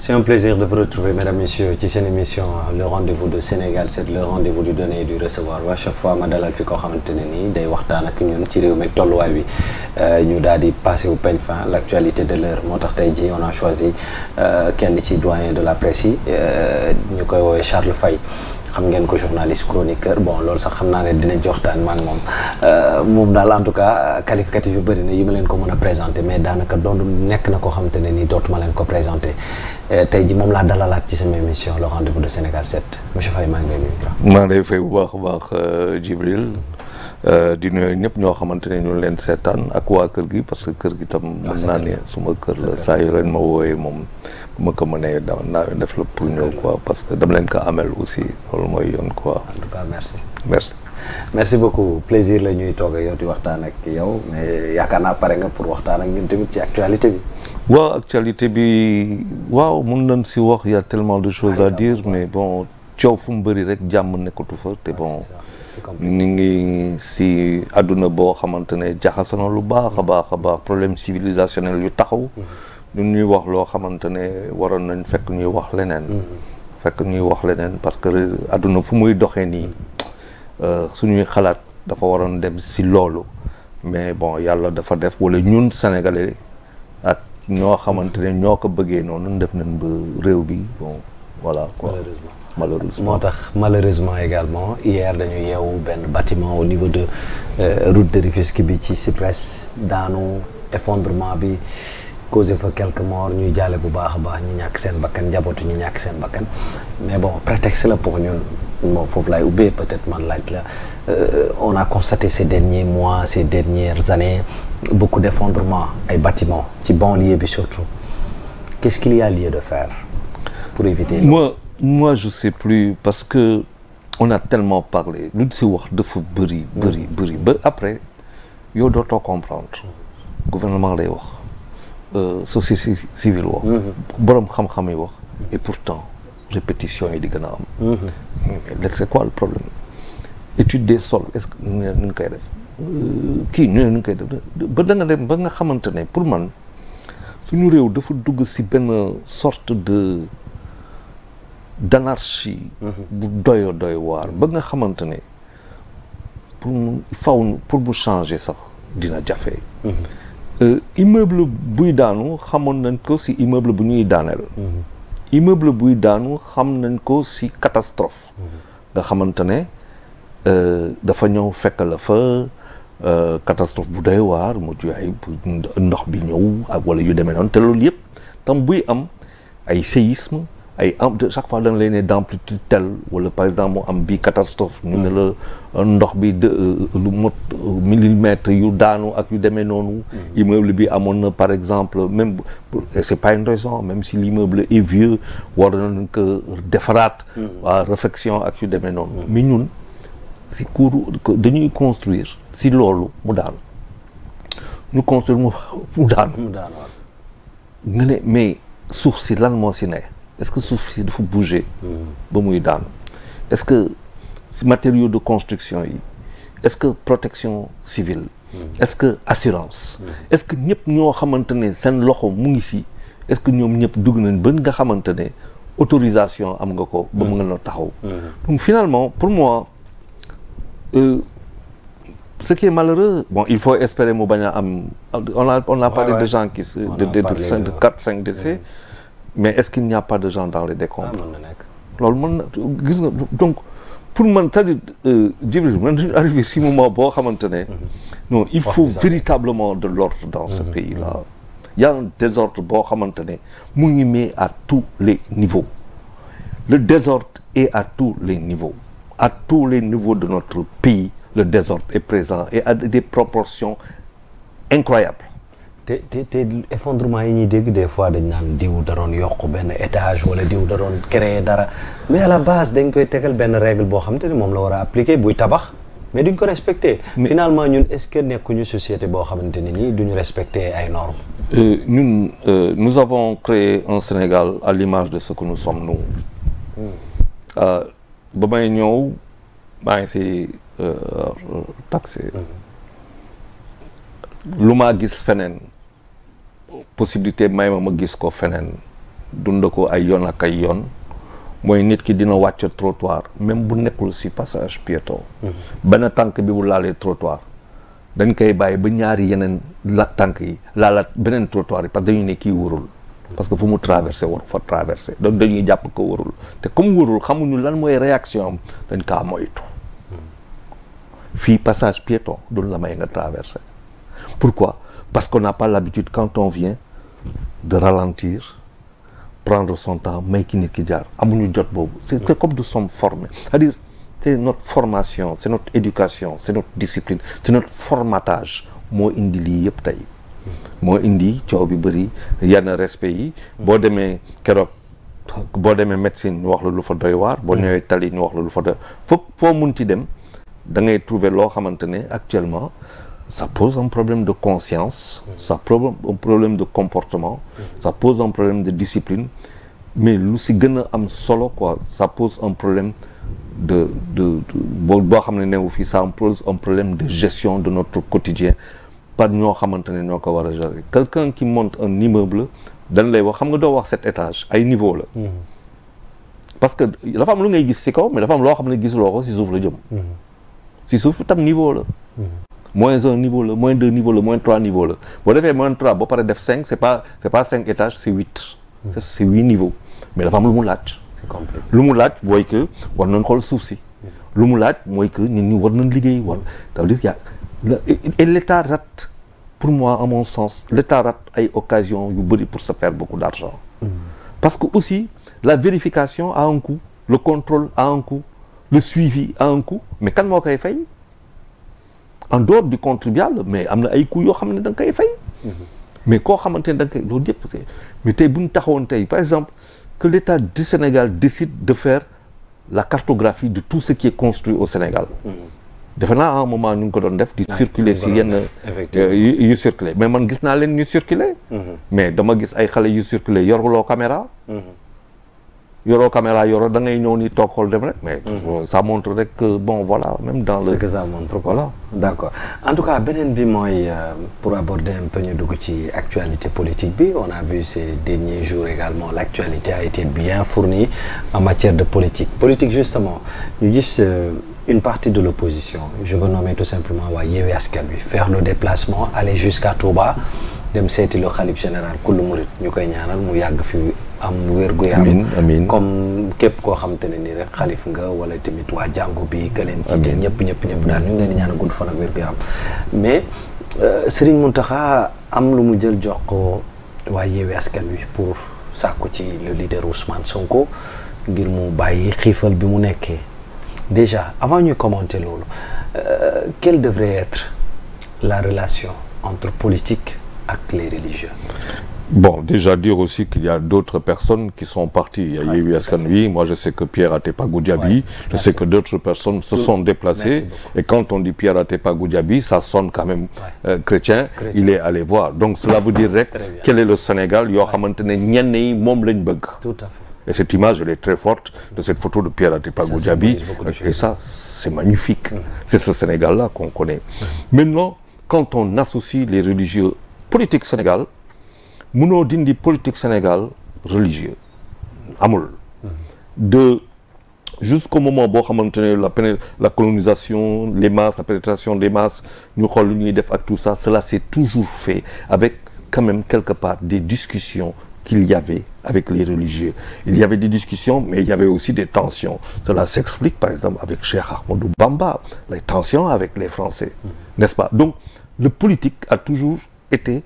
C'est un plaisir de vous retrouver, mesdames, messieurs, ci seen émission le rendez-vous de Sénégal, c'est le rendez-vous du donner et du recevoir. À chaque fois ma dalal fi koo xamante ne nii day waxtaan ak ñun ci réew mi ak tolluwaay bi ñu daal di passé au peigne fin l'actualité de l'heure. Moo tax tey jii on a choisi kenn ci doyen de la presse yi ñu koy woowee Charles Faye. Xam ngeen ko journaliste chroniqueur bon loolu sax xam naa ne dinañ ci waxtaan ma ak moom daal en tout cas qualificatif yu bëri na yi ma leen ko mën a présenter mais daanaka doon nekk na koo xamante ne nii dootuma leen ko présenter tey ji moom laa dalalaat ci sama émission le rendez-vous de Sénégal 7 monsieur Faye maa ngi lay nuyu. maa ngi lay fay bu baax a baax Djibril di nuyu ñëpp ñoo xamante ne ñu leen seetaan ak waa kër gi parce que kër gi tam mën naa ne suma kër la saa yu leen ma woowee moom ma ko mënee naa def la pour ñëw quoi parce que dama leen ko amel aussi loolu mooy yoon quoi. En tout cas merci. Merci beaucoup plaisir la ñuy toog ak yow di waxtaan ak yow mais yaakaar naa pare nga pour waxtaan ak ñun tamit ci actualité bi. waaw actualité bi waaw mun nañ si wax y a tellement de choses à dire mais bon coow fu mu bëri rek jàmm nekkatu fa te bon ñu ngi si àdduna boo xamante ne jaxase na lu baax a baax problème civilisationnel yu taxaw. ñun ñuy wax loo xamante ne waroon nañ fekk ñuy wax leneen. Parce que àdduna fu muy doxee nii suñuy xalaat dafa waroon dem si loolu mais bon yàlla dafa def wala ñun sénégalais ak ñoo xamante ne ñoo ko bëggee noonu def nañ ba réew bi bon voilà quoi. Malheureusement moo tax malheureusement également hier dañu yeewu benn bâtiment au niveau de route de Rufisque bi ci Cyprès daanu effondrement bi causé fa quelques morts ñuy jaale bu baax a baax ñi ñàkk seen bakkan njabootu ñi ñàkk seen bakkan mais bon prétexte la pour ñun moom foofu laay ubbee peut-être man laaj la on a constaté ces derniers mois ces dernières années beaucoup d'effondrements ay bâtiments ci banlieue bi surtout qu'est-ce qu'il y a lieu de faire pour éviter moi je sais plus parce que on a tellement parlé lu si wax dafa bëri ba après yow dootoo comprendre gouvernement lay wax société civile wax borom xam-xam yi wax et pourtant répétition yi di gën a am c'est quoi le problème étude des sols est-ce que nu ngi koy def kii ñu ne nu ngi koy def ba da nga dem ba nga xamante ne pour man suñu réew dafa dugg si benn sorte d'anarchie bu doy waar ba nga xamante ne pour mu changer sax dina jafe immeuble buy daanu xamoon nañ ko si immeuble bu ñuy daaneel immeuble buy daanu xam nañ ko si catastrophe nga xamante ne dafa ñëw fekk la fa catastrophe bu doy waar mu ay ndox bi ñëw ak wala yu demee noonu te loolu yëpp tam buy am ay séisme ay chaque fois da nga leen ne d'amplitude telle wala par exemple mu am bii catastrophe ñu ne la ndox bi lu mot millimètres yu daanu ak yu demee noonu immeuble bi amoon na par exemple même c'est pas une raison même si l'immeuble est vieux war nañ ko defaraat waa réfection ak yu demee noonu mais ñun si cours dañuy construire si loolu mu daanu ñu construire mu daanu nga ne mais suuf si lan moo si ne est-ce que suuf si dafa bouger ba muy daanu est-ce que si matériaux de construction yi est-ce que protection civile est-ce que assurance est-ce que ñëpp ñoo xamante ne seen loxo mu ngi si est-ce que ñoom ñëpp dugg nañ ba nga xamante ne autorisation am nga ko ba mu nga na taxaw donc finalement pour moi ce qui est malheureux bon il faut espérer mu bañ a am on a parlé de gens qui de 4-5 décès mais est-ce qu'il n'y a pas de gens dans les décombres loolu mën na gis nga donc pour man c'est-à-dire Djibril man dañu arrivé si moment boo xamante ne non il faut véritablement de l'ordre dans ce pays-là il y a un désordre boo xamante ne mu ngi mais à tous les niveaux le désordre est à tous les niveaux de notre pays le désordre est présent et à des proportions incroyables te effondrement yi ñuy dégg des fois dañ naan diw da doon yokk benn étage wala diw da doon créer dara mais à la base dañ koy tegal benn règle boo xam te ni moom la war a appliquer buy tabax mais duñ ko respecter finalement ñun est-ce que nekkuñu société boo xamante ni nii duñu respecter ay normes ñun nous avons créé un Sénégal à l'image de ce que nous sommes nous ba may ñëw maa ngi si taxi lu maa gis feneen possibilité may ma gis ko feneen dund ko ay yoon ak ay yoon mooy nit ki dina wàcc trottoir même bu nekkul ci passage piéton. benn tànk bi bu laalee trottoir dañ koy bàyyi ba ñaari yeneen tànk yi laalaat beneen trottoir yi parce que dañu ne kii wërul parce que fu mu traversé waru fa traversé donc dañuy jàpp ko wërul te comme wërul xamuñu lan mooy réaction am dañ kaa moytu. fii passage piéton duñ la may nga traversé. Pourquoi? Parce qu'on n'a pas l'habitude quand on vient de ralentir, prendre son temps, may ki nit ki jaar amuñu jot boobu. C'est comme nous sommes formés. C'est-à-dire c'est notre formation, c'est notre éducation, c'est notre discipline, c'est notre formatage moo indi lii yëpp tey. moo indi coow bi bëri yenn respect yi. boo demee keroog boo demee médecine ñu wax la lu fa doy waar. boo ñëwee tali ñu wax la lu fa doy foo munti dem da ngay trouver loo xamante ne actuellement. Ça pose un problème de conscience, ça pose un problème de comportement, ça pose un problème de discipline, mais lu si gën a am solo quoi, ça pose un problème boo xam ne newu fii, ça pose un problème de gestion de notre quotidien par ñoo xamante ne ñoo ko war a gérer. Quelqu'un qui monte un immeuble dañ lay wax xam nga doo wax 7 étages ay niveau la. Parce que dafa am lu ngay gis si kaw mais dafa am loo xam ne gisuloo ko si suuf la jëm. si suuf tam niveau la. -1 niveau la, -2 niveau la, -3 niveau la. boo defee -3 ba pare def 5 c'est pas 5 étages c'est 8. c'est 8 niveaux mais dafa am lu mu laaj. c'est compliqué lu mu laaj mooy que war nañ xool suuf si. lu mu laaj mooy que nit ñi war nañ liggéey war c'est-à-dire et l'État rate pour moi à mon sens l'État rate ay occasions yu bëri pour se faire beaucoup d'argent. Parce que aussi la vérification a un coût, le contrôle a un coût, le suivi a un coût mais kan moo koy fay. En dehors du contribuable mais am na ay coûts yoo xam ne da nga koy fay. mais koo xamante ne da nga koy loolu yëpp mais tey bu ñu taxawoon tey par exemple que l'État du Sénégal décide de faire la cartographie de tout ce qui est construit au Sénégal. defe naa à un moment ñu ngi ko doon def. di circuler si yenn yu circuler mais man gis naa leen ñu circuler. mais dama gis ay xale yu circuler yoruloo caméra. yoroo caméra yoroo da ngay ñëw ni toog xool dem rek mais ça montre rek que bon voilà même dans le. c'est que ça montre quoi. Voilà. D'accord en tout cas beneen bi mooy pour aborder un peu ñu dugg ci actualité politique bi on a vu ces derniers jours également l'actualité a été bien fournie en matière de politique justement ñu gis une partie de l'opposition je veux nommer tout simplement waa Yewwi Askan Wi faire le déplacement aller jusqu'à Touba dem seeti le khalife général kullu murid ñu koy ñaanal mu yàgg fi am wér gu yaram amiin comme képp koo xam te ne nii rek xalif nga wala tamit waa jàngu bi ka leen ci ñëpp daal ñu ngi leen di ñaan gudd fan ak wér gu yaram mais Serigne Mountakha am lu mu jël jox ko waa Yewwi Askan Wi pour sàkku ci le leader Ousmane Sonko ngir mu bàyyi xiifal bi mu nekkee déjà avant ñuy commenter loolu quelle devrait être la relation entre politique ak les religieux. Bon, déjà dire aussi qu'il y a d'autres personnes qui sont parties. Il y a Yewwi Askan Wi, moi je sais que Pierre Atepa Goudiaby, je sais que d'autres personnes se sont déplacées. Et quand on dit Pierre Atepa Goudiaby, ça sonne quand même chrétien. Il est allé voir. Donc cela veut dire rek quel est le Sénégal yoo xamante ne ñenn yi moom lañ bëgg. Tout à fait. Et cette image, elle est très forte de cette photo de Pierre Atepa Goudiaby. Et ça, c'est magnifique. C'est ce Sénégal-là qu'on connaît. Maintenant, quand on associe les religieux politiques Sénégal, mënoo dindi politique Sénégal religieux amul de jusqu'au moment boo xamante ne la colonisation les masses la pénétration des masses ñu xool lu ñuy def ak tout ça cela s'est toujours fait avec quand même quelque part des discussions qu'il y avait avec les religieux. Il y avait des discussions mais il y avait aussi des tensions. Cela s'explique par exemple avec Cheikh Ahmadou Bamba, les tensions avec les Français, n'est-ce pas? Donc le politique a toujours été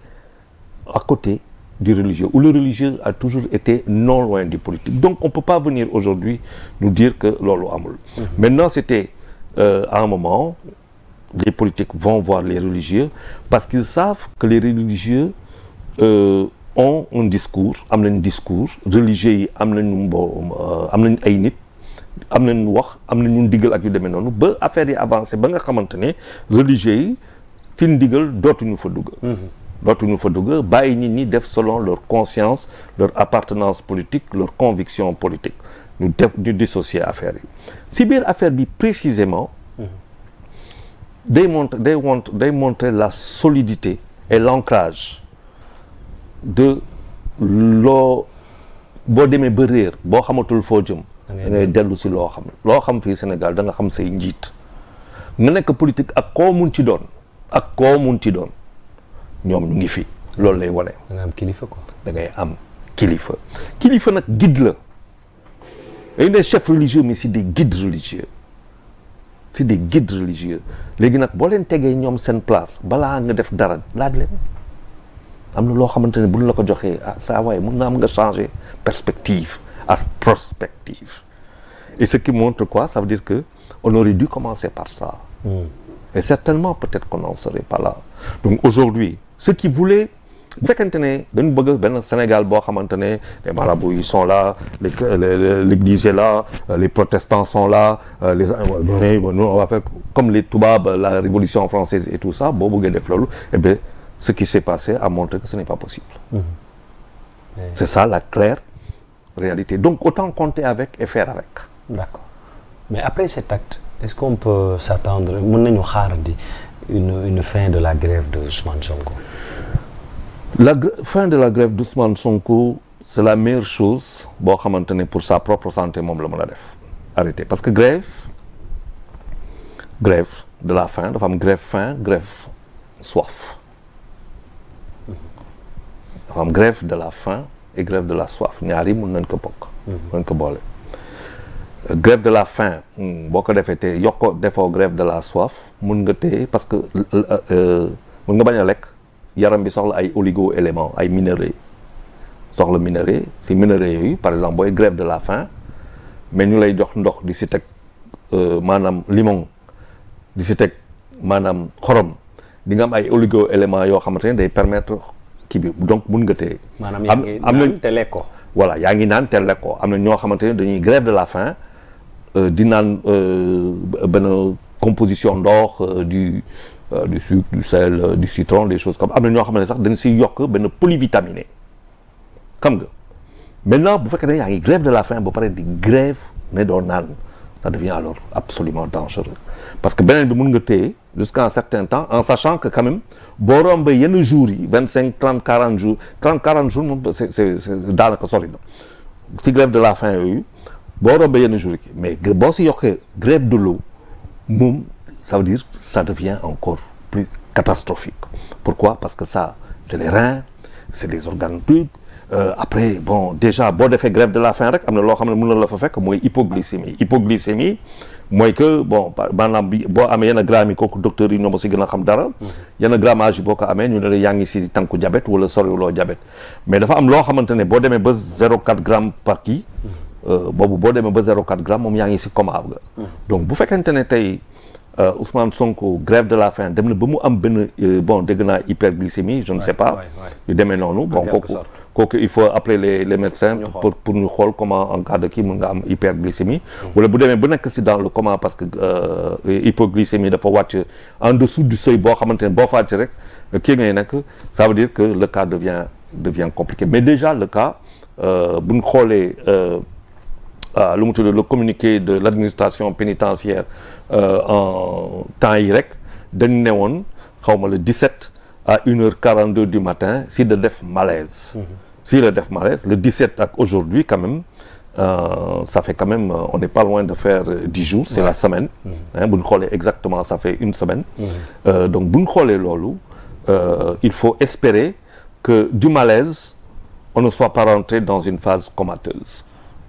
à côté du religieux, où le religieux a toujours été non loin du politique. Donc on ne peut pas venir aujourd'hui nous dire que loolu amul. Maintenant c'était à un moment les politiques vont voir les religieux parce qu'ils savent que les religieux ont un discours, am nañ discours religieux yi am nañ ay nit am nañ wax am nañ ñu digal ak yu demee noonu ba affaire yi avancé ba nga xamante ne religieux yi ci ndigal dootuñu fa dugg bàyyi nit ñi def selon leur conscience leur appartenance politique leur conviction politique ñu dissocier affaire yi si biir affaire bi précisément day montrer la solidité et l'ancrage de loo boo demee ba réer boo xamatul foo jëm da ngay dellu si loo xam fii Sénégal da nga xam say njiit nga nekk politique ak koo mun ci doon ñoom ñu ngi fi loolu lay wane. da nga am kilifa quoi. da ngay am kilifa nag guide la et des chefs religieux mais c'est des guides religieux léegi nag boo leen tegee ñoom seen place balaa nga def dara laaj leen am na loo xamante ne bu ñu la ko joxee saa waaye mun na am nga changer perspective à prospective et ce qui montre quoi ça veut dire que on aurait dû commencer par ça et certainement peut-être qu'on n'en serait pas là donc aujourd'hui ceux qui voulaient bu fekkente ne dañu bëgg benn Sénégal boo xamante ne les marabouts ils sont là l'église est là les protestants sont là nous on va faire comme les tubaab la révolution française et tout ça boo bëggee def loolu eh bien ce qui s'est passé a montré que ce n'est pas possible c'est ça la claire réalité donc autant compter avec et faire avec. D'accord mais après cet acte est-ce qu'on peut s'attendre mën nañu xaarandi une fin de la grève de Ousmane Sonko. La fin de la grève d'Ousmane Sonko c'est la meilleure chose boo xamante ne pour sa propre santé moom la mën a def arrêter parce que grève de la faim dafa am grève faim grève soif dafa am grève de la faim et grève de la soif ñaar yi mën nañ ko bokk mën nañ ko boole grève de la faim boo ko defee te yokko defoo grève de la soif mun nga téye parce que mun nga bañ a lekk yaram bi soxla ay oligo éléments ay minéraux soxla minéraux si minéraux yooyu par exemple booy grève de la faim mais ñu lay jox ndox di si teg maanaam limon di si teg maanaam xorom di nga am ay oligo éléments yoo xamante ne day permettre kii bi donc mun nga téye. maanaam yaa ngi naan te lekkoo. voilà yaa ngi naan te lekkoo am na ñoo xamante ne dañuy grève de la faim di naan benn composition ndox du sucre du sel du citron des choses comme am na ñoo xam ne sax dañ siy yokk benn polyvitaminé xam nga maintenant bu fekkee ne yaa ngi grève de la faim ba pare di grève ne doo naan ça devient alors absolument dangereux parce que beneen bi mun nga téye jusqu'à un certain temps en sachant que quand même boo rombee yenn jours yi 25 30 40 jours 30 40 jours moom c'est daanaka sori na si grève de la faim yooyu boo rombee yenn jours yi mais boo si yokkee grève de l'eau moom ça veut dire ça devient encore plus catastrophique pourquoi parce que ça c'est les reins c'est les organes trucs après bon déjà boo defee grève de la faim rek am na loo xam ne mën na la fa fekk mooy hypoglycémie mooy que bon maanaam bi boo amee yenn grammes yi kooku docteur yi ñoo ma si gën a xam dara yenn grammage yi boo ko amee ñu ne la yaa ngi si tànku diabète wala soriwuloo diabète mais dafa am loo xamante ne boo demee ba 0,4 grammes par kii boobu boo demee ba 0,4 grammes moom yaa ngi si coma ga donc bu fekkente ne tey Ousmane Sonko grève de la faim dem na ba mu am benn bon dégg naa hyperglycémie je ne sais pas yu demee noonu bon kooku il faut appeler les médecins pour ñu xool comment en cas de kii mun nga am hyperglycémie wala bu demee ba nekk si dans le coma parce que hypoglycémie dafa wàcc en dessous du seuil boo xamante ne boo fàcc rek kii ngay nekk ça veut dire que le cas devient compliqué mais déjà le cas bu ñu xoolee lu mu tudd le communiqué de l'administration pénitentiaire en temps yi rek dañu ne woon xaw ma le 17 à 1h42 du matin si la def malaise le 17 ak aujourd'hui quand même ça fait quand même on n'est pas loin de faire 10 jours c'est la semaine bu ñu xoolee exactement ça fait une semaine donc bu ñu xoolee loolu il faut espérer que du malaise on ne soit pas rentré dans une phase comateuse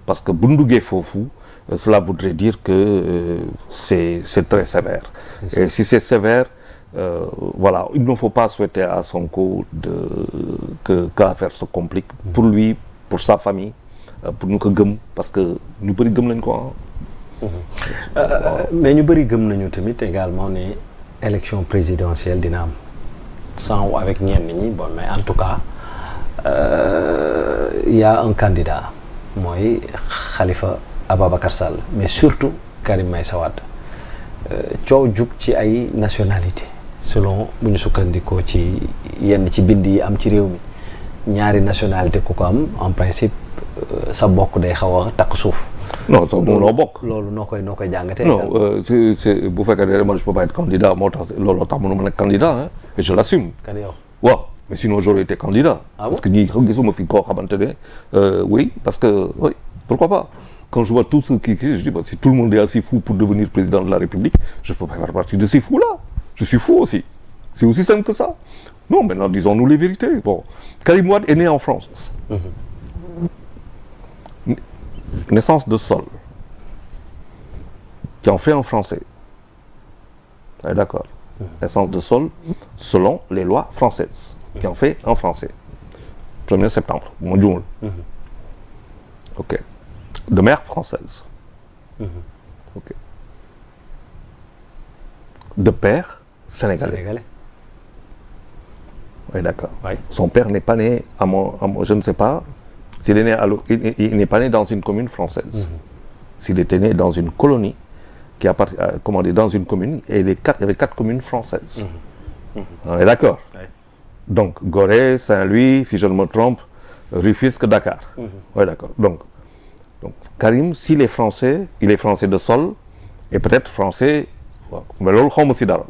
parce que bu ñu duggee foofu cela voudrait dire que c'est très sévère et si c'est sévère voilà il ne faut pas souhaiter à Sonko que l'affaire se complique pour lui pour sa famille pour ñu ko gëm parce que ñu bëri gëm nañ ko mais ñu bëri gëm nañu tamit également ne élection présidentielle dina am sans ou avec ñenn ñi bon mais en tout cas il y a un candidat mooy Khalifa Ababacar Sall mais surtout Karim Meïssa Wade coow jug ci ay nationalité selon bu ñu sukkandikoo ci yenn ci bind yi am ci réew mi ñaari nationalité ku ko am en principe sa bokk day xaw a takk suuf. non sax mënoo bokk. loolu noo koy jàngatee. non c'est bu fekkee ne moi je peux pas être candidat moo tax looloo tax mënuma nekk candidat et je l'assume. kan yow waaw mais sinon j'aurais été candidat. Ah bon? Parce que ñii gisuma fi koo xamante ne oui parce que oui pourquoi pas. Quand je vois tous ceux qui je dis bah, si tout le monde est assez fou pour devenir président de la République, je peux pas faire partie de ces fous-là. Je suis fou aussi. C'est aussi simple que ça. Non, maintenant disons-nous les vérités. Bon, Karim Wade est né en France. Naissance de sol. Qui en fait en français. Ah, d'accord. Naissance de sol selon les lois françaises. Qui en fait en français. 1er septembre. Ok. De mère française. Ok. De père sénégalais. Oui, d'accord. Oui. Son père n'est pas né je ne sais pas s'il est né il n'est pas né dans une commune française. S'il était né dans une colonie qui appartient, dans une commune, et il y avait 4 communes françaises. On est d'accord. Oui. Donc, Gorée, Saint-Louis, si je ne me trompe, Rufisque, Dakar. Oui, d'accord. Donc, Karim, s'il est français, il est français de sol, et peut-être français, mais loolu xaw ma si dara.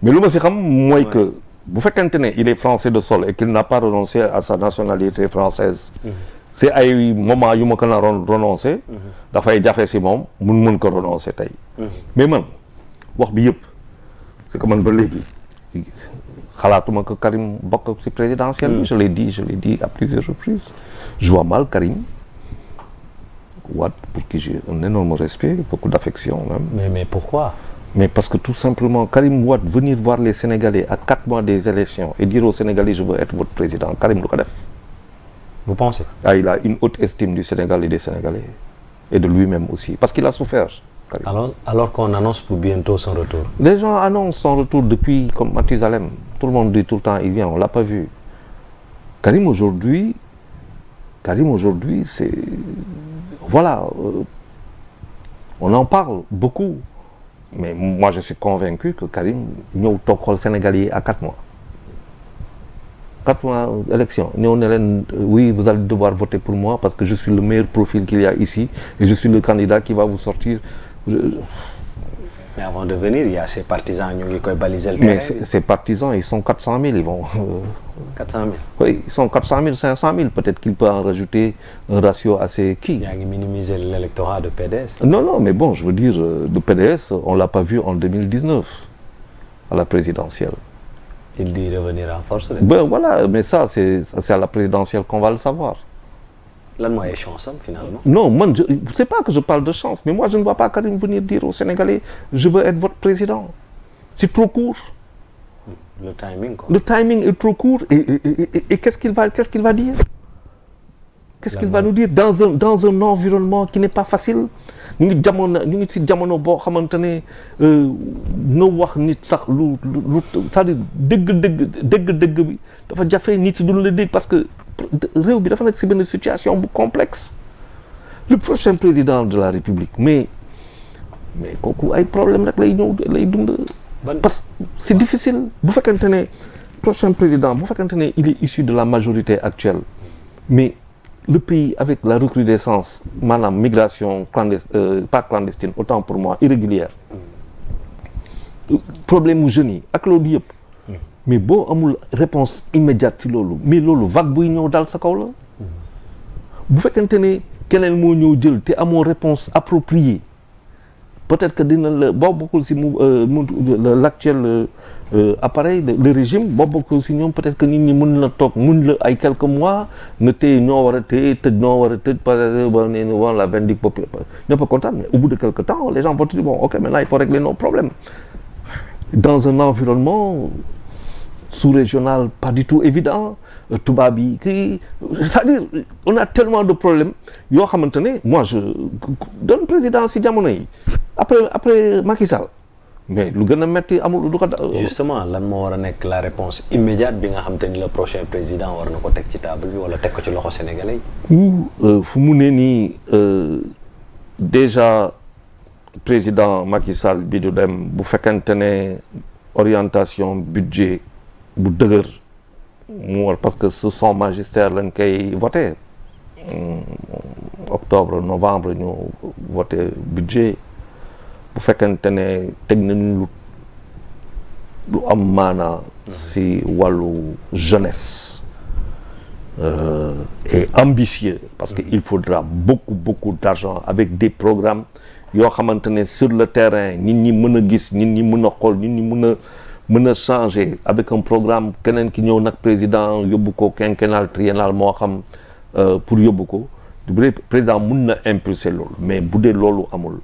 Mais lu ma si xam mooy que bu fekkente ne il est français de sol et qu'il n'a pas renoncé à sa nationalité française. c'est ay moment yu ma ko naroon renoncer. dafay jafe si moom mën ko renoncer tey. mais man wax bi yëpp c'est que man ba léegi xalaatuma que Karim bokk si présidentielle bi. je l'ai dit à plusieurs reprises. je vois mal Karim Wade pour qui j'ai un énorme respect, beaucoup d'affection même. Mais pourquoi? Mais parce que tout simplement, Karim Wade venir voir les Sénégalais à 4 mois des élections et dire aux Sénégalais je veux être votre président, Karim du ko def. Vous pensez? Ah, il a une haute estime du Sénégal et des Sénégalais et de lui-même aussi, parce qu'il a souffert. Alors qu'on annonce pour bientôt son retour. Les gens annoncent son retour depuis comme Mathusalem. Tout le monde dit tout le temps il vient, on l'a pas vu. Karim aujourd'hui c'est voilà, on en parle beaucoup, mais moi je suis convaincu que Karim ñëw toog xool Sénégalais à 4 mois. 4 mois élection ñëw ne leen oui vous allez devoir voter pour moi parce que je suis le meilleur profil qu'il y a ici et je suis le candidat qui va vous sortir. Mais avant de venir, il y a ces partisans ñu ngi koy baliser le terrain. Mais ces partisans ils sont 400 000, ils vont. 400 000. Oui, ils sont 400 000, 500 000. Peut-être qu'il peut en rajouter un ratio assez qui. Il y a minimiser l'électorat de PDS. Non, mais bon, je veux dire, de PDS, on ne l'a pas vu en 2019, à la présidentielle. Il dit revenir en force. Ben voilà, mais ça, c'est à la présidentielle qu'on va le savoir. Lan mooy chance am finalement. Non, man, c'est pas que je parle de chance, mais moi je ne vois pas Karim venir dire aux Sénégalais je veux être votre président. C'est trop court. Le timing quoi. Le timing est trop court et qu'est-ce qu'il va dire? Qu'est-ce qu'il va nous dire dans un environnement qui n'est pas facile? ñu ngi ci jamono boo xamante ne nga wax nit sax lu c'est-à-dire dëgg bi dafa jafe nit yi duñu la dégg parce que réew bi dafa nekk ci benn situation bu complexe. Le prochain président de la République mais kooku ay problème rek lay dund. Parce que c'est difficile bu fekkente ne prochain président bu fekkente ne il est issu de la majorité actuelle mais le pays avec la recrudescence maanaam migration pas clandestine autant pour moi irrégulière problème mu jeunes yi ak loolu yëpp mais boo amul réponse immédiate ci loolu mais loolu vague buy ñëw dal sa kaw la bu fekkente ne keneen moo ñëw jël te amoo réponse appropriée peut-être que dina la boo bokkul si l'actuel appareil le régime boo bokkul si ñoom peut-être que nit ñi mën la toog mën la ay quelques mois nga téye ñoo war a téye tëj ñoo war a tëj par exemple la vindicte populaire ñëpp a kontaan mais au bout de quelque temps les gens vont te dire bon ok maintenant il faut régler nos problèmes dans un environnement sous-régional pas du tout évident tubaab yi kii c'est-à-dire on a tellement de problèmes yoo xamante ne moi je donne président si jamono yi après Macky Sall mais lu gën a metti amul du ko. Justement lan moo war a nekk la réponse immédiate bi nga xamante ni le prochain président war na ko teg ci table bi wala teg ko ci loxo sénégalais yi. fu mu ne nii déjà président Macky Sall bi du dem bu fekkente ne orientation budget bu dëgër mu war parce que sous son magistère lañ koy voté octobre novembre ñu voté budget bu fekkente ne teg nañu lu am maanaa si wàllu jeunesse et ambitieux parce que il faudra beaucoup d'argent avec des programmes yoo xamante ne sur le terrain nit ñi mën a gis nit ñi mën a xool nit ñi mën a changer avec un programme keneen ki ñëw nag président yóbbu ko quinquennal triennal moo xam pour yóbbu ko bu dee président mën na impulser loolu mais bu dee loolu amul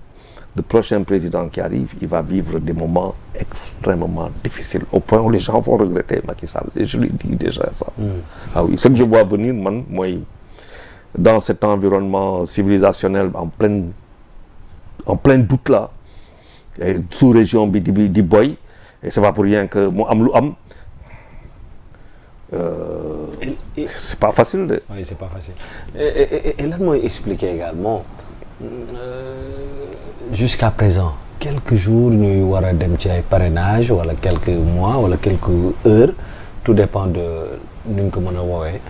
le prochain président qui arrive il va vivre des moments extrêmement difficiles au point où les gens vont regretter Macky Sall et je lui dis déjà ça. Ah oui, ce que je vois venir man mooy dans cet environnement civilisationnel en plein doute là sous-région bi di boy et c'est pas pour rien que mu am lu am c'est pas facile de. Oui, c'est pas facile et lan mooy expliquer également jusqu'à présent quelques jours ñuy war a dem ci ay parrainage wala quelques mois wala quelques heures tout dépend de nu ñu ko mën a woowee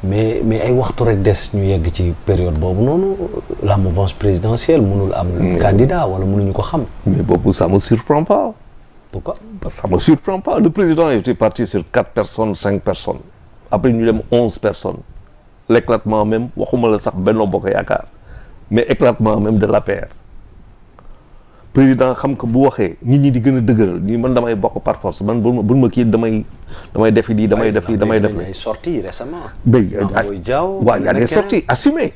mais ay waxtu rek des ñu yegg ci période boobu noonu la mouvance présidentielle mënul am candidat wala mënuñu ko xam. Mais boobu ça me surprend pas. Pourquoi? Parce que ça me surprend pas. Le président était parti sur 4 personnes 5 personnes après ñu dem 11 personnes l'éclatement même waxuma la sax Benno Bokk Yaakaar mais éclatement même de l'APR président xam que bu waxee nit ñi di gën a dëgëral nii man damay bokk par force man bu ma kii damay defi lii damay def lii damay def ay sorties récemment. waaw y a des sorties assumées.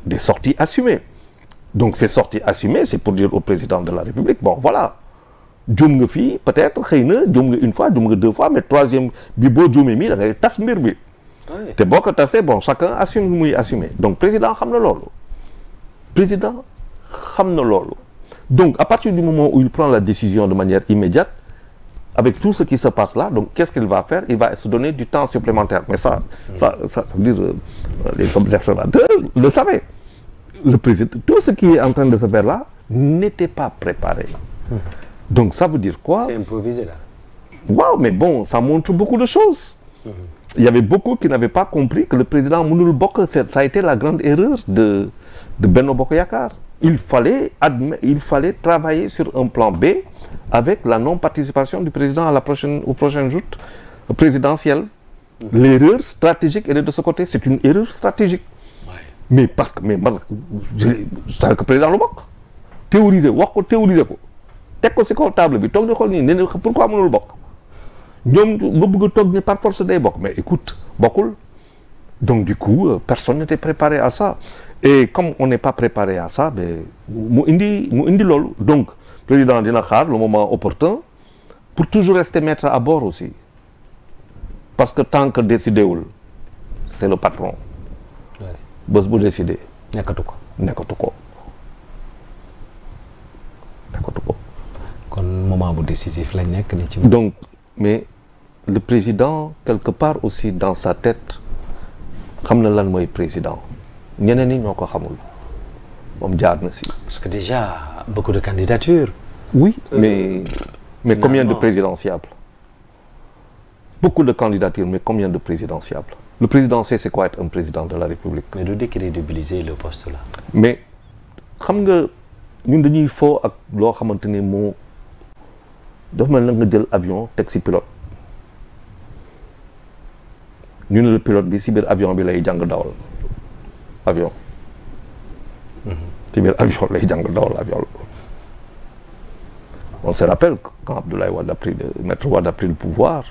Des sorties assumées. Donc ces sorties assumées c'est pour dire au président de la République bon voilà juum nga fii peut-être xëy na juum nga une fois juum nga 2 fois mais troisième bi boo juumee mii da ngay tas mbir bi. te boo ko tasee bon chacun assume muy assumer donc président xam na loolu. Donc, à partir du moment où il prend la décision de manière immédiate, avec tout ce qui se passe là, donc qu'est-ce qu'il va faire? Il va se donner du temps supplémentaire. Mais ça veut dire, les observateurs le savaient. Le président, tout ce qui est en train de se faire là n'était pas préparé. Donc, ça veut dire quoi? C'est improvisé là. Waouh, mais bon, ça montre beaucoup de choses. Il y avait beaucoup qui n'avaient pas compris que le président Mounoul Bok, ça a été la grande erreur de Benno Bokk Yakaar. Il fallait travailler sur un plan B avec la non-participation du président au prochain joute présidentielle. L'erreur stratégique, elle est de ce côté. C'est une erreur stratégique. Ouais. Mais parce que c'est que président lu bokk théoriser wax ko théoriser ko teg ko ci kaw table bi toog di xool nii ne pourquoi mënul bokk ñoom nga bëgg a toog ne par force day bokk mais écoute bokkul. Donc du coup personne n'était préparé à ça et comme on n'est pas préparé à ça ben mu indi loolu donc président dina xaar le moment opportun pour toujours rester maître à bord aussi parce que tant que décidé wul c'est le patron. bés bu décidé. nekkatu ko. kon moment bu décisif lañ nekk ni ci. Donc mais le président quelque part aussi dans sa tête. xam na lan mooy président ñeneen ñi ñoo ko xamul moom jaar na si. Parce que déjà beaucoup de candidatures. Oui, mais combien de présidentiables? Beaucoup de candidatures, mais combien de présidentiables? Le président sait c'est quoi être un président de la République. Mais de décrédibiliser le poste là. Mais xam nga ñun dañuy foo ak loo xamante ni moo dafa mel na nga jël avion teg si pilote. ñu ne le pilote bi si biir avion bi lay jàng dawal avion. ci biir avion lay jàng dawal avion. On se rappelle quand Abdoulaye Wade Maître Wade a pris le pouvoir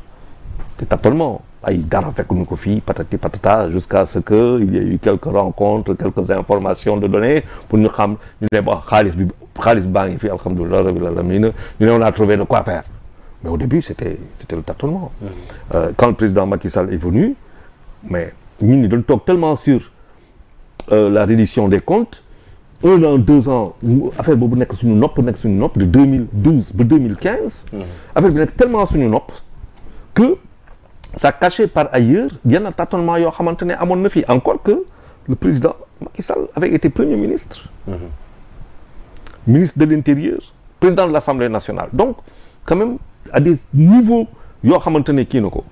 de tâtonnement ay dara fekk ñu ko fii patati patata jusqu'à ce que il y ait eu quelques rencontres quelques informations de données pour ñu xam ñu ne ba xaalis baa ngi fi alhamdulilah rabbil alamin ñu ne on a trouvé de quoi faire mais au début c'était le tâtonnement. Quand le président Macky Sall est venu mais ñun ñi doon toog tellement sur la reddition des comptes 1 an 2 ans affaire boobu nekk suñu nopp de 2012 ba 2015. affaire bi nekk tellement suñu nopp que ça cachait par ailleurs yenn tâtonnement yoo xamante ne amoon na fi encore que le président Macky Sall avait été premier ministre. Ministre de l'Intérieur, président de l'Assemblée nationale donc quand même à des niveaux yoo xamante ne kii na ko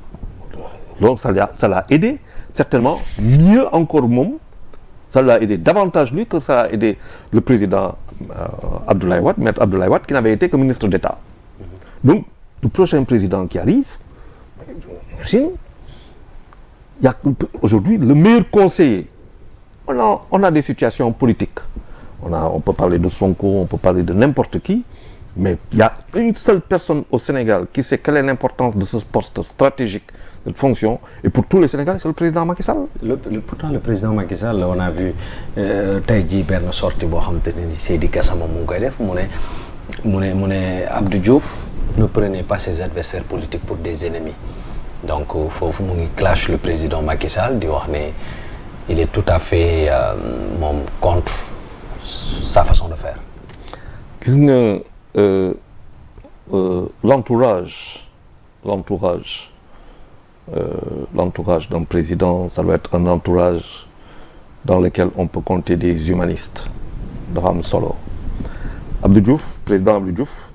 donc ça l'a aidé certainement mieux encore moom. Ça l'a aidé davantage lui que ça a aidé le président Abdoulaye Wade, Maître Abdoulaye Wade, qui n'avait été que ministre d'État. Donc, le prochain président qui arrive, imagine, il y a aujourd'hui le meilleur conseiller. On a des situations politiques. On peut parler de Sonko, on peut parler de n'importe qui, mais il y a une seule personne au Sénégal qui sait quelle est l'importance de ce poste stratégique, cette fonction, et pour tous les Sénégalais, c'est le président Macky Sall. Pourtant, le président Macky Sall, on a vu tey jii benn sortie boo xam te ne ni Seydi Gassama mu ngi koy def mu ne Abdou Diouf ne prenez pas ses adversaires politiques pour des ennemis. Donc foofu mu ngi clash le président Macky Sall di wax ne il est tout à fait moom contre sa façon de faire. Gis nga l'entourage d'un président, ça doit être un entourage dans lequel on peut compter des humanistes. Dafa am solo. Abdou Diouf, président Abdou Diouf,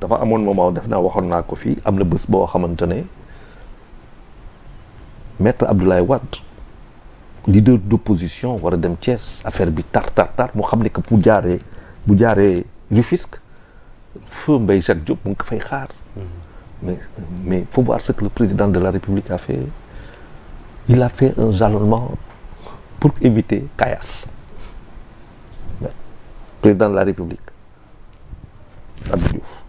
dafa amoon moment def naa waxoon naa ko fii am na bés boo xamante ne maître Abdoulaye Wade leader d'opposition war a dem Thiès affaire bi tar mu xam ne que bu jaaree Rufisque feu Mbaye Jacques Diop mu ngi ko fay xaar. mais faut voir ce que le président de la République a fait. Il a fait un jalonnement pour éviter Caillasse. Président de la République Abdou Diouf.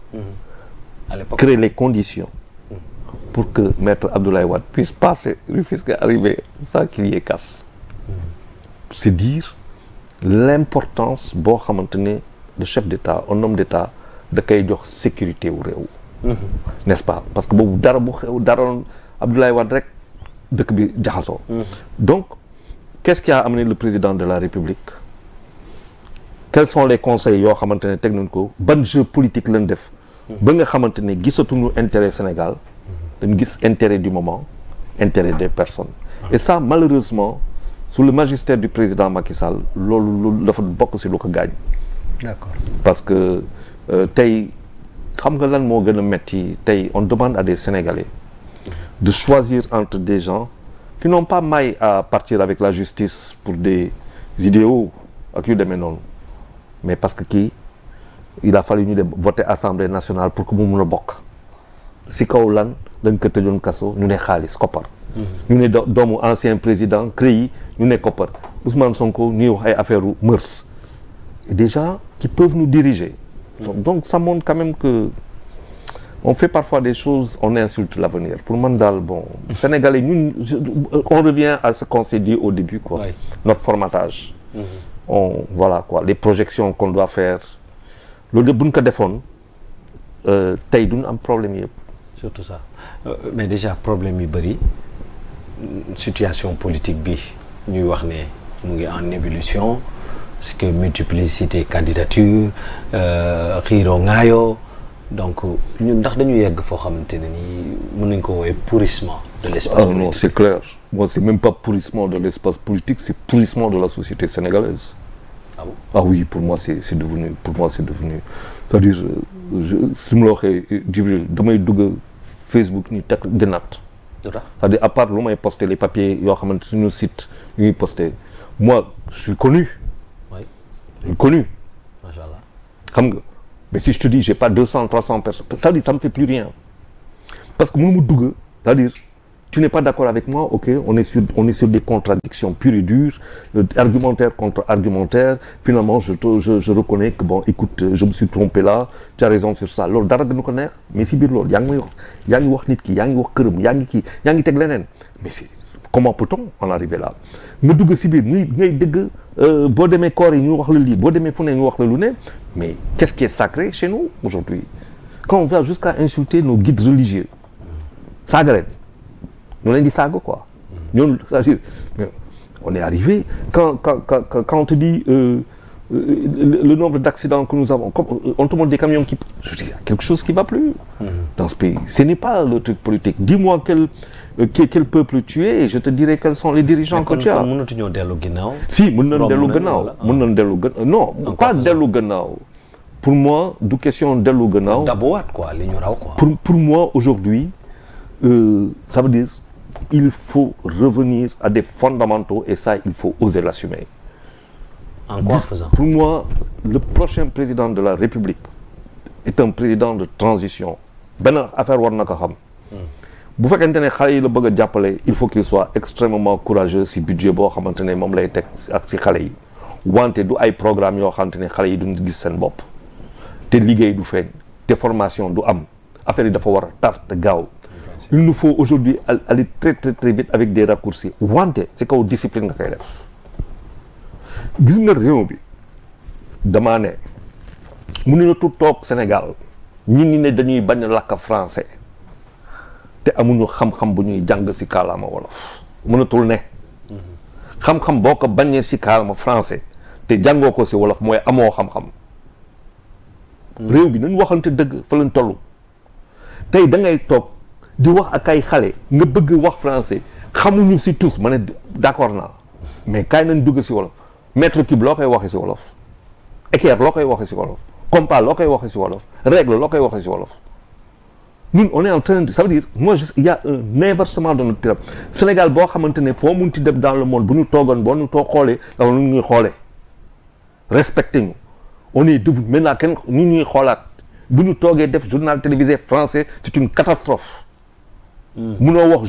À l'époque, créer les conditions pour que maître Abdoulaye Wade puisse passer Rufisque arriver sans qu'il y ait casse. C'est dire l'importance boo xamante ne de chef d'État un homme d'État da koy jox sécurité wu réew. N'est-ce pas? Parce que boobu dara bu xew dara Abdoulaye Wade rek dëkk bi jaxasoo. Donc qu'est-ce qui a amené le président de la République? Quels sont les conseils yoo xamante ne teg nañ ko ban jeu politique lañ def ba nga xamante ne gisatuñu intérêt Sénégal dañ gis intérêt du moment, intérêt des personnes. Et ça malheureusement sous le magistère du président Macky Sall loolu dafa bokk ci lu ko gaañ. D'accord. Parce que tey xam nga lan moo gën a metti tey on demande à des Sénégalais de choisir entre des gens qui n'ont pas maille à partir avec la justice pour des idéaux ak yu demee noonu mais parce que kii il a fallu ñu dem voter Assemblée nationale pour que mu mun a bokk si kaw lan dañ ko tëjoon kaso ñu ne xaalis koppar. ñu ne doomu ancien président CREI ñu ne koppar Ousmane Sonko ñuy wax ay affaire u mœurs et des gens qui peuvent nous diriger. Donc ça montre quand même que on fait parfois des choses, on insulte l'avenir. Pour man daal bon Sénégalais ñun on revient à ce qu'on s'est dit au début quoi. Oui. Notre formatage. Voilà quoi les projections qu'on doit faire loolu yëpp bu ñu ko defoon tey duñu am problème yëpp. Surtout ça mais déjà problème yu bëri situation politique bi ñuy wax ne mu ngi en ébullition parce que multiplicité candidature xiiroo ŋaayoo donc ñun ndax dañu yegg foo xamante ne nii mën nañ ko woowee pourrissement de l'espace politique. Non c'est clair moi c'est même pas pourrissement de l'espace politique c'est pourrissement de la société sénégalaise. Ah bon? Ah oui pour moi c'est devenu c'est-à-dire su ma la waxee Djibril damay dugg Facebook ñu teg gënaat. C'est-à-dire à part lu may poster les papiers yoo xamante suñu site yu ñuy poster moi je suis connu. Oui. Je suis connu. Machallah. Xam nga mais si je te dis j'ai pas 200 300 personnes c'est-à-dire ça me fait plus rien parce que mënu mu dugg c'est-à-dire tu n'es pas d'accord avec moi ok on est sur des contradictions pures et dures argumentaire contre argumentaire finalement je reconnais que bon écoute je me suis trompé là tu as raison sur ça loolu dara gënu ko neex mais si biir loolu yaa ngi wax nit ki yaa ngi wax këram yaa ngi teg leneen mais c'est comment peut-on en arriver là nga dugg si biir ngay dégg boo demee koor yi ñu wax la lii boo demee fu ne ñu wax la lu ne mais qu'est-ce qui est sacré chez nous aujourd'hui quand on va jusqu'à insulter nos guides religieux saaga leen ñu leen di saaga quoi ñoom c'est-à-dire on est arrivé quand on te dit le nombre d'accidents que nous avons on te montre des camions qui je dis, il y a quelque chose qui va plus dans ce pays ce n'est pas le truc politique dis-moi quel peuple tu es je te dirai quels sont les dirigeants que tu as mënatuñoo dellu ginnaaw si mën nañ dellu gannaaw non pas dellu gannaaw pour moi du question dellu gannaaw dabuwaat quoi li ñu raw quoi pour moi aujourd'hui ça veut dire il faut revenir à des fondamentaux et ça il faut oser l'assumer. En quoi faisant? Pour moi le prochain président de la République est un président de transition benn affaire war na ko xam. bu fekkente ne xale yi la bëgg a jàppale il faut qu'il soit extrêmement courageux si budget boo xamante ne moom lay teg ak si xale yi wante du ay programme yoo xamante ne xale yi duñ gis seen bopp te liggéey du feeñ te formation du am affaire yi dafa war a tar te gaaw. il nous faut aujourd'hui aller très très très vite avec des raccourcis wante si kaw discipline nga koy def gis nga réew bi damaa ne mënuñu toog Sénégal ñi ngi ne dañuy bañ a làkk français te amuñu xam-xam bu ñuy jàng si kaalaama wolof mënatul ne xam-xam boo ko bañee si kaalaama français te jàngoo ko si wolof mooy amoo xam-xam réew bi nañ waxante dëgg fa lañ toll tey da ngay toog di wax ak ay xale nga bëgg wax français xamuñu si tous ma ne d'accord naa mais kaay nañ dugg si wolof mètre cube loo koy waxee si wolof équerre loo koy waxee si wolof compas loo koy waxee si wolof règle loo koy waxee si wolof ñun on est en train de ça veut dire moi il y a un inversement de notre pyramide Sénégal boo xamante ne foo munti dem dans le monde bu ñu toogoon boo ñu toog xoolee dafa nu ñuy xoolee respecté ñu on est devenu maintenant kenn ñu ñuy xoolaat bu ñu toogee def journal télévisé français c'est une catastrophe munoo wax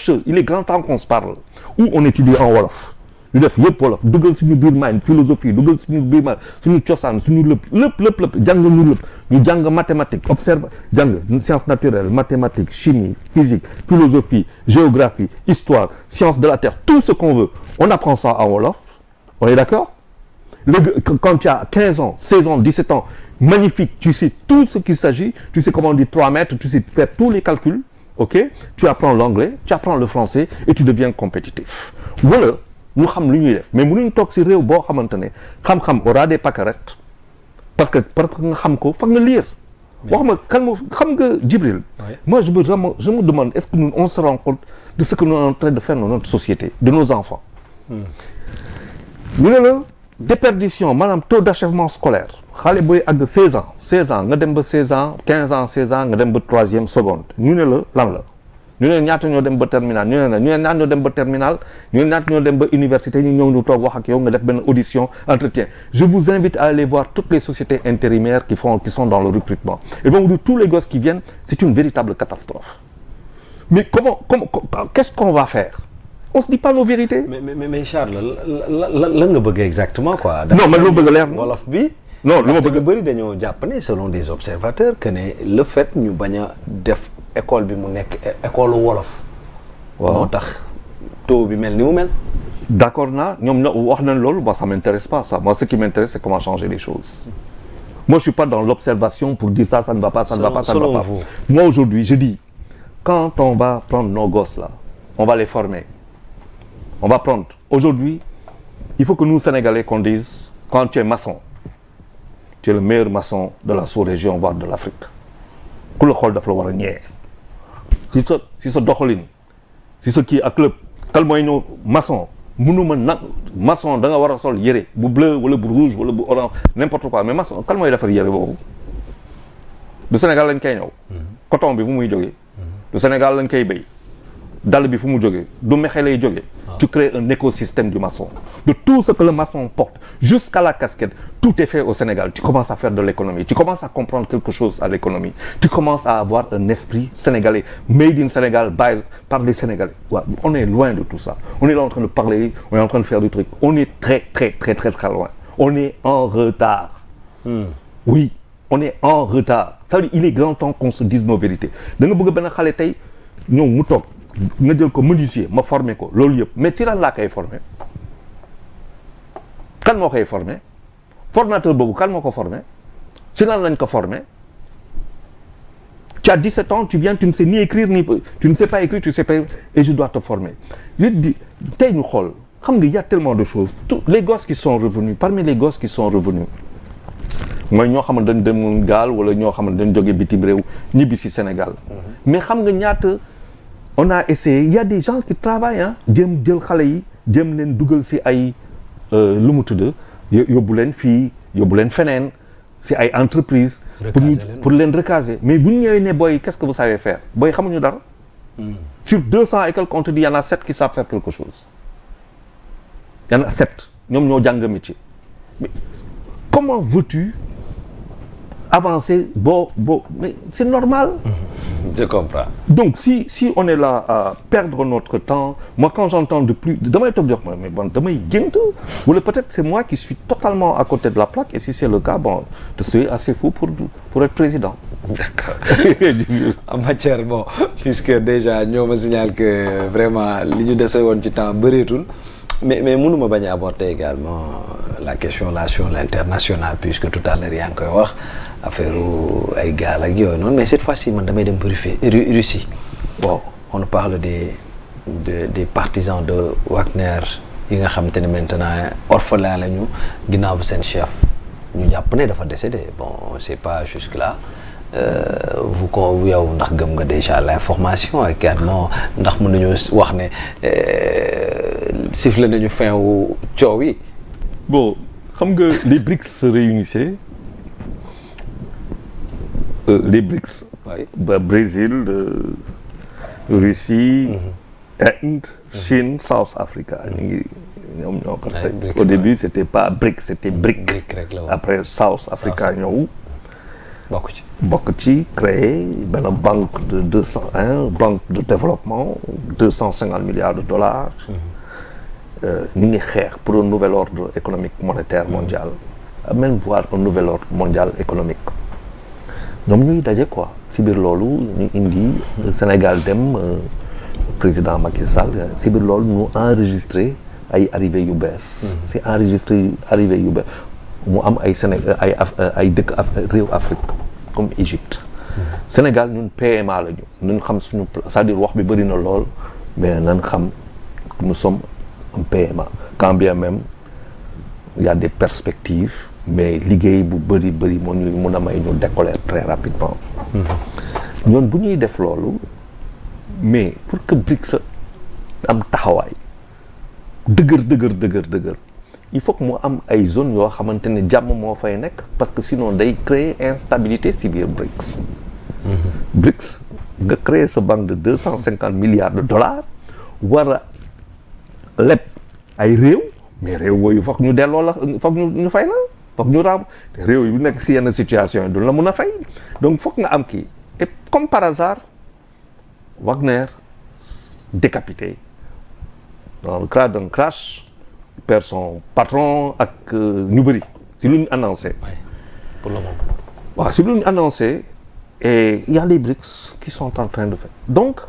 jeu il est grand temps qu'on se parle ou on étudie en wolof ñu def yëpp wolof dugal suñu biir mind philosophie dugal suñu biir mind suñu cosaan suñu lépp jàng ñu lépp ñu jàng mathématique observe jàng sciences naturelles mathématiques chimie physique philosophie géographie histoire sciences de la terre tout ce qu'on veut on apprend ça en wolof on est d'accord léegi quand tu as 15 ans 16 ans 17 ans magnifique tu sais tout ce qu'il s'agit tu sais comment on dit 3 mètres tu sais faire tous les calculs ok tu apprends l'anglais tu apprends le français et tu deviens compétitif voilà ñu xam lu ñuy def mais mënuñ toog si réew boo xamante ne xam-xam aura des pâquerettes parce que nga xam ko fa nga lire wax ma kan moo xam nga Djibril moi je me demande est-ce que nous on se rend compte de ce que nous sommes en train de faire dans notre société de nos enfants ñu ne la déperdition maanaam taux d'achèvement scolaire xale booy àgg 16 ans nga dem ba 16 ans 15 ans 16 ans nga dem ba 3e seconde ñu ne la lan la ñu ne ñaata ñoo dem ba terminal ñu ne ñaata ñoo dem ba terminal ñu ne ñaata ñoo dem ba université ñu ñëw ñu toog wax ak yow nga def benn audition entretien je vous invite à aller voir toutes les sociétés intérimaires qui sont dans le recrutement et vont vous dire tous les gosses qui viennent c'est une véritable catastrophe mais comment qu'est-ce qu'on va faire on se dit pas nos vérités. mais Charles la nga bëgg exactement quoi. non man lu ma bëgg leer wolof bi. non lu ma bëgg bëri dañoo jàpp ne selon des observateurs que ne le fait ñu bañ a def école bi mu nekk école wolof. waaw moo tax taux bi mel ni mu mel. d'accord naa ñoom wax nañ loolu moi ça m'intéresse pas ça moi ce qui m'intéresse c'est comment changer les choses. moi je suis pas dans l'observation pour dire ça ne va pas ça ne va pas ça ne va pas. moi aujourd'hui je dis quand on va prendre nos gosses là on va les former. On va prendre. Aujourd'hui, il faut que nous, Sénégalais, qu'on dise, quand tu es maçon, tu es le meilleur maçon de la sous-région, voire de l'Afrique. Ku la xool daf la war a ñee. si sa doxalin, si sa kii ak club, kal mooy ñëw maçon, mënuma nag maçon da nga war a sol yére bu bleu wala bu rouge wala bu orange n'importe quoi mais maçon kal mooy defar yére boobu. du Sénégal lañ koy ñëw. coton bi fu muy jógee. du Sénégal lañ koy béy. dal bi fu mu jógee du mexe lay jógee tu crées un écosystème du maçon de tout ce que le maçon porte jusqu'à la casquette tout est fait au Sénégal tu commences à faire de l'économie tu commences à comprendre quelque chose à l'économie tu commences à avoir un esprit sénégalais made in Sénégal par des Sénégalais ouais, on est loin de tout ça on est là en train de parler on est en train de faire du truc on est très loin on est en retard oui on est en retard ça veut dire il est grand temps qu'on se dise nos vérités da nga bëgg benn xale tey ñëw mu toog nga jël ko menuisier ma formé ko loolu yëpp mais ci lan laa koy formé kan moo koy formé formateur boobu kan moo ko formé ci lan lañ ko formé tu as 17 ans tu viens tu ne sais ni écrire ni tu ne sais pas écrire tu sais pas et je dois te former je dis tey ñu xool xam nga y a tellement de choses tous les gosses qui sont revenus parmi les gosses qui sont revenus mooy ñoo xamante dañ dem gaal wala ñoo xamante dañ jógee bitim réew ñibbi si Sénégal mais xam nga ñaata on a essayé il y a des gens qui travaillent ah jëm jël xale yi jëm leen dugal si ay lu mu tudd yóbbu leen fii yóbbu leen feneen si ay entreprises pour leen recaser mais bu ñu ñëwee ne booy qu'est-ce que vous savez faire booy xamuñu dara sur 200 et quelques on te dit il y en a 7 qui savent faire quelque chose il y en a 7 ñoom ñoo jàng métier mais comment veux-tu avancer mais c'est normal. Je comprends. Donc si on est là à perdre notre temps, moi quand j'entends de plus damay toog di wax mais bon damay gént wala peut-être c'est moi qui suis totalement à côté de la plaque et si c'est le cas bon je suis assez fou pour être président. D'accord. En matière bon puisque déjà ñoo ma signale que vraiment li ñu dese woon ci temps bëreetul mais mënuma bañ a aborder également la question sur l'international puisque tout à l'heure yaa ngi koy wax affaire ay gaal ak yooyu noonu mais cette fois-ci man damay dem Russie. Bon on nous parle des partisans de Wagner yi nga xamante ne maintenant orphelin lañu ginnaaw bu seen chef ñu jàpp ne dafa décédé bon c'est pas jusque là. Vous ko yow ndax gëm nga déjà l'information ak également ndax mën nañu wax ne sifflé nañu fin wu coow yi. Bon xam nga les BRICS se réunissaient les BRICS. Oui. Brésil Russie. Inde Chine South Africa. ñoom ñoo ko teg au début c'était pas BRICS c'était BRIC. Après South Africa ñëw. bokk ci créer benn banque de 201 banque de développement 250 milliards de dollars. ñu ngi xeex pour un nouvel ordre économique monétaire mondial. Même voire un nouvel ordre mondial économique. ñoom ñuy daje quoi si biir loolu ñu indi Sénégal dem président Macky Sall si biir loolu ñu enregistré ay arrivées yu bees. c'est enregistré arrivées yu bees mu am ay Sénégal ay dëkk réew Afrique comme Égypte. Sénégal ñun PMA la ñu xam suñu c'est-à-dire wax bi bëri na lool mais nañ xam nous sommes un PMA quand bien même il y a des perspectives mais liggéey bu bëri moo ñuy mun a may ñu décoller très rapidement. ñoon bu ñuy def loolu mais pour que BRICS am taxawaay dëgër il faut que mu am ay zones yoo xamante ne jàmm moo fay nekk parce que sinon day créer instabilité si biir BRICS. BRICS nga créer sa banque de 250 milliards de dollars war a leb ay réew mais réew yooyu foog ñu delloo la foog ñu fay la foog ñu raam réew yu nekk si yenn situation yi du la mun a fay donc foog nga am kii et comme par hasard Wagner décapité dans le cas d'un crash perd son patron ak ñu bëri si lu ñu annoncé. Oui, pour le moment. waaw si lu ñu annoncé et il y a les BRICS qui sont en train de faire donc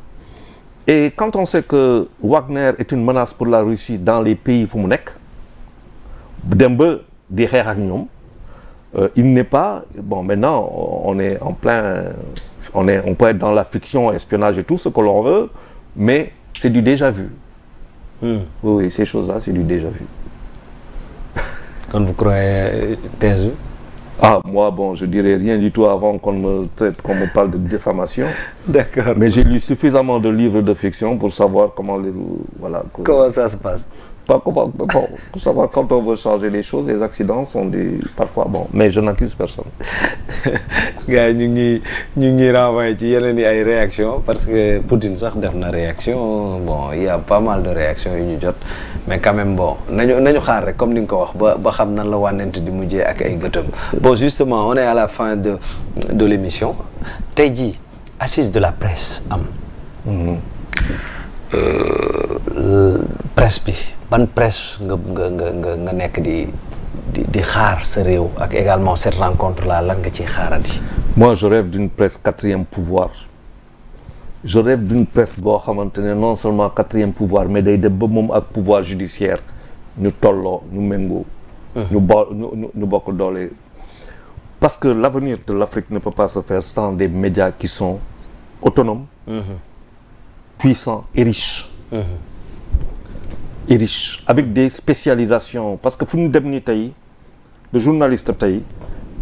et quand on sait que Wagner est une menace pour la Russie dans les pays fu mu nekk dem ba di xeex ak ñoom il n'est pas bon maintenant on est en plein on peut être dans la fiction espionnage et tout ce que l'on veut mais c'est du déjà vu. Oui, ces choses-là, c'est du déjà vu. Quand vous croyez thèse? Ah, moi, bon, je dirais rien du tout avant qu'on me parle de diffamation. D'accord. Mais j'ai lu suffisamment de livres de fiction pour savoir comment Comment ça se passe? Pas comment, bon, pour savoir quand on veut changer les choses, les accidents sont parfois bon. Mais je n'accuse personne. Gars ñu ngi renvoyer ci yeneen yi ay réactions parce que Poutine sax def na réaction bon il y a pas mal de réactions yu ñu jot mais quand même bon nañu xaar rek comme ni nga ko wax ba xam nan la wànnent di mujjee ak ay gëtëm. Bon justement on est à la fin de l'émission tey jii assise de la presse am. Presse bi ban presse nga nekk di xaar sa réew ak également cette rencontre là lan nga ciy xaarandi. Moi je rêve d'une presse quatrième pouvoir je rêve d'une presse boo xamante ne non seulement quatrième pouvoir mais day dem ba moom ak pouvoir judiciaire ñu tolloo ñu méngoo. ñu bokk doole. Parce que l'avenir de l'Afrique ne peut pas se faire sans des médias qui sont autonomes. Puissants et riches. Et riches avec des spécialisations parce que fu ñu dem ni tey le journaliste tey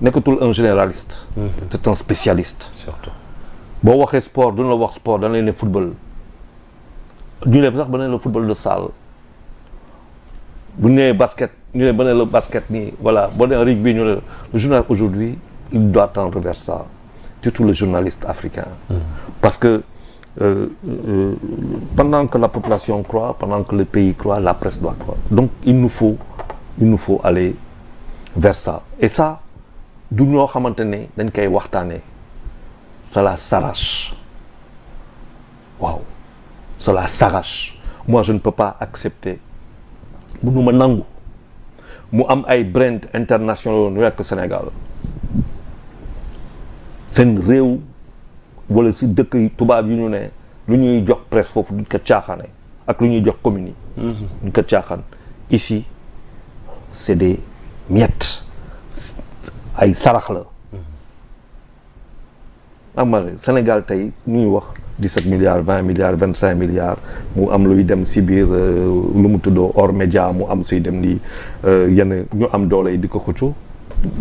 nekkatul un généraliste. C'est un spécialiste. Surtout boo waxee sport duñu la wax sport dañu ne football ñu ne sax ba ne la football de salle bu ñu nee basket ñu ne ba ne la basket nii voilà boo nee rugby ñu ne le journal aujourd'hui il doit tendre vers ça surtout le journaliste africain. Parce que pendant que la population croît, pendant que le pays croît, la presse doit croître. Donc il nous faut aller vers ça. Et ça, du ñoo xamante ne dañ koy waxtaanee cela s'arrache waaw cela s'arrache moi je ne peux pas accepter mënuma nangu mu am ay brand internationaux nu nekk Sénégal seen réew wala si dëkk yi tubaab yi ñu ne lu ñuy jox presse foofu duñ ko caaxaane ak lu ñuy jox communes yi duñ ko caaxaan ici c'est des miettes ay sarax la ama Sénégal tey ñuy wax 17 milliards 20 milliards 25 milliards mu am luy dem si biir lu mu tuddoo hors média mu am suy dem lii yenn ñu am doole yi di ko xëccoo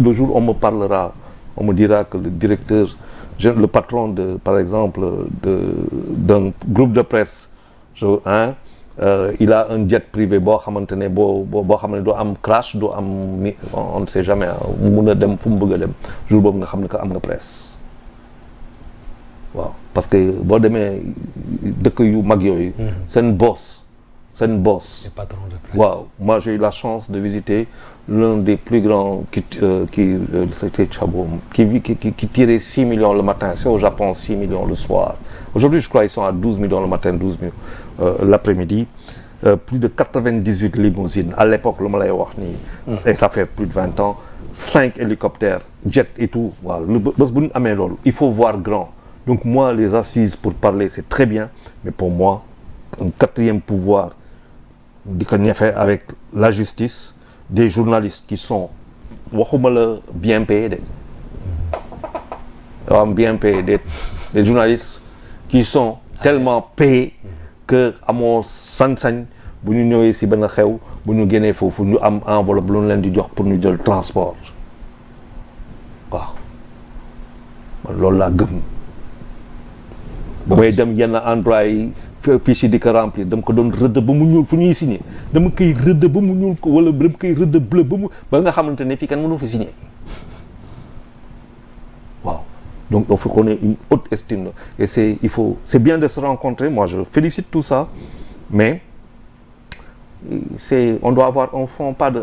le jour on me parlera on me dira que le directeur le patron de par exemple d'un groupe de presse il a un jet privé boo xamante ne boo xam ne doo am crash doo am on ne sait jamais mun a dem fu mu bëgg a dem jour boobu nga xam ne que am nga presse waaw parce que boo demee dëkk yu mag yooyu seen boss les patrons de presse waaw moi j'ai eu la chance de visiter l'un des plus grands c'était Chabot qui tirait 6 millions le matin c'est au Japon 6 millions le soir aujourd'hui je crois ils sont à 12 millions le matin 12 millions l'après-midi plus de 98 limousines à l'époque lu ma lay wax nii et ça fait plus de 20 ans 5 hélicoptères jet et tout waaw lu bés bu ñu amee loolu il faut voir grand donc moi les assises pour parler c'est très bien mais pour moi un quatrième pouvoir di ko ñefe avec la justice des journalistes qui sont waxuma la bien payés de waaw bien payés des journalistes qui sont tellement payés que amoo sañ-sañ bu ñu ñëwee si benn xew bu ñu génnee foofu ñu am enveloppe lu ñu leen di jox pour ñu jël transport waaw man loolu laa gëm ba may dem yenn endroit yi fiche yi di ko remplir dama ko doon rëdd ba mu ñuul fu ñuy signé dama koy rëdd ba mu ñuul ko wala dama koy rëdd bleu ba nga xamante ne fii kan mënu fa signé waaw donc il faut qu'on ait une haute estime et c'est bien de se rencontrer moi je félicite tout ça mais on doit avoir un fonds pas de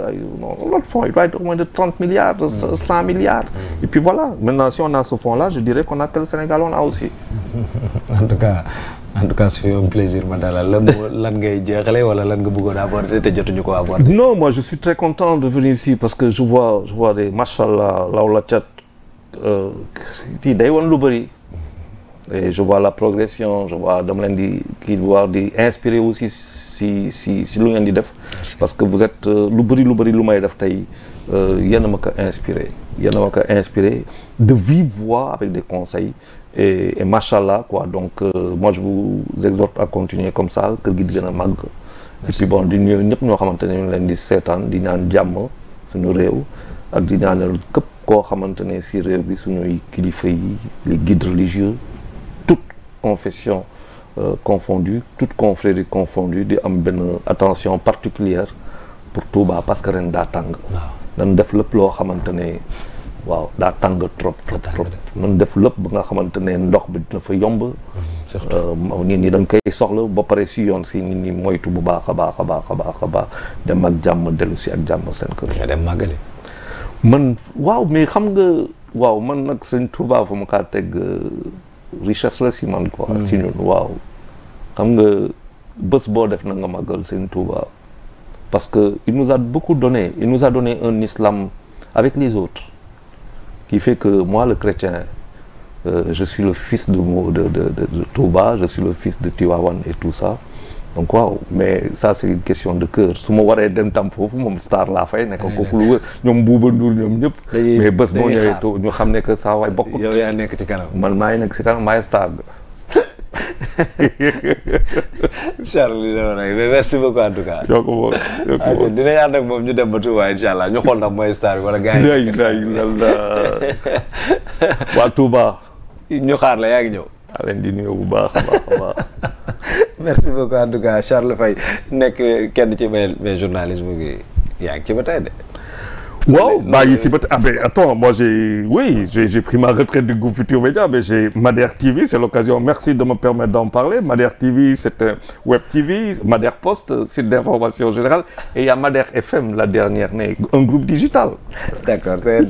notre fonds il doit être au moins de 30 milliards de 100 milliards et puis voilà maintenant si on a ce fonds là je dirais qu'on a que le Sénégal on a aussi en tout cas c'est un plaisir ma dalal lan ngay jeexale wala lan nga bëggoon aborder te jotuñu ko aborder. Non moi je suis très content de venir ici parce que je vois des machallah law la cat kii day woon lu bëri et je vois la progression je vois dama leen di kii voir di inspirer aussi si lu ngeen di def parce que vous êtes lu bëri lu may def tey yéen a ma ko inspiré de vive voix avec des conseils et machallah quoi donc moi je vous exhorte à continuer comme ça kër gi di gën a màgg et puis bon di nuyu ñëpp ñoo xamante ne ñu leen di seetaan di ñaan jàmm suñu réew ak di ñaanal képp koo xamante ne si réew bi suñuy kilifa yi les guides religieux toute confession confondue toute confrérie confondue di am benn attention particulière pour Touba parce que ren daa tàng dañ def lépp loo xamante ne waaw daa tàng trop nan def lépp ba nga xamante ne ndox bi dina fa yomb nit ñi dañ koy soxla ba pare si yoon si nit ñi moytu bu baax a baax dem ak jàmm dellu si ak jàmm seen kër nga dem màggale man waaw mais xam nga waaw man nag sëñ Touba fa ma kaa teg richesse la si man quoi si ñun waaw xam nga bés boo def na nga màggal sëñ Touba parce que il nous a beaucoup donné il nous a donné un islam avec les autres qui fait que moi le chrétien je suis le fils de Touba je suis le fils de Tivaouane et tout ça donc waaw mais ça c'est une question de cœur su ma waree dem tam foofu moom star laa fay nekk kooku lu ñoom Bouba Ndour ñoom ñëpp mais bés boo ñëwee to ñu xam ne que saa waay bokk yow yaa nekk ci kanam man maa ngi nekk ci kanam maay star Charles li dama rek mais merci beaucoup en tout cas yoo ko moom dinañ ànd ak moom ñu dem ba Touba incha allah ñu xool ndax mooy star bi wala gars yi waa Touba ñu xaar la yaa ngi ñëw a leen di nuyu bu baax a baax merci beaucoup en tout cas Charles Faye nekk kenn ci mais journalisme gi yaa ngi ci ba tey de Wow, bah ici, attends, moi j'ai pris ma retraite du groupe Futurs Médias, mais j'ai Madère TV, c'est l'occasion, merci de me permettre d'en parler. Madère TV, c'est un web TV, Madère Post, site d'information générale, et il y a Madère FM, la dernière, un groupe digital. D'accord, c'est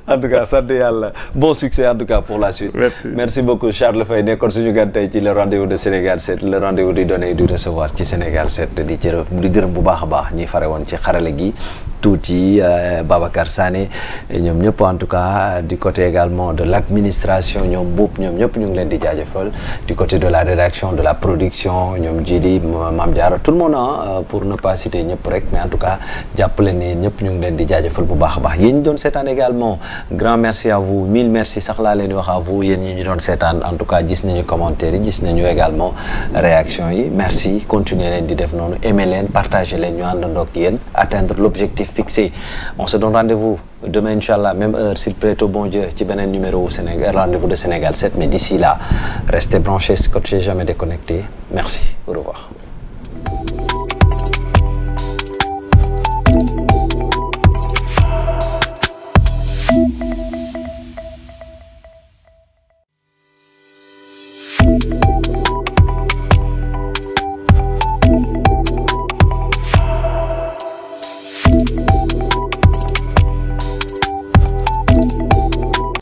en tout cas, sant yàlla. Bon succès en tout cas pour la suite. Merci beaucoup Charles Faye nekkoon suñu gan tey ci le rendez-vous de Sénégal 7, le rendez-vous du donner et du recevoir ci Sénégal 7 di gërëm bu baax a baax ñi fare woon ci xarale gi tuuti Babacar Sané ñoom ñëpp en tout cas du côté également de l'administration ñoom Boub ñoom ñëpp ñu ngi leen di jaajëfal du côté de la rédaction de la production ñoom Djili Mame Diarra tout le monde pour ne pas citer ñëpp rek mais en tout cas jàppale ne ñëpp ñu ngi leen di jaajëfal bu baax a baax yéen ñi doon seetaan également grand merci à vous 1000 merci sax laa leen di wax à vous yéen ñi ñu doon seetaan en tout cas gis nañu commentaires yi gis nañu également réaction yi merci continuer leen di def noonu aimer leen partager leen ñu àndandoo ak yéen atteindre l'objectif fixé. On se donne rendez-vous demain Inch'Allah, même heure, s'il plaît au bon Dieu, ci beneen numéro Sénégal, rendez-vous de Sénégal 7. Mais d'ici là, restez branchés, scotchés, jamais déconnectés. Merci, au revoir.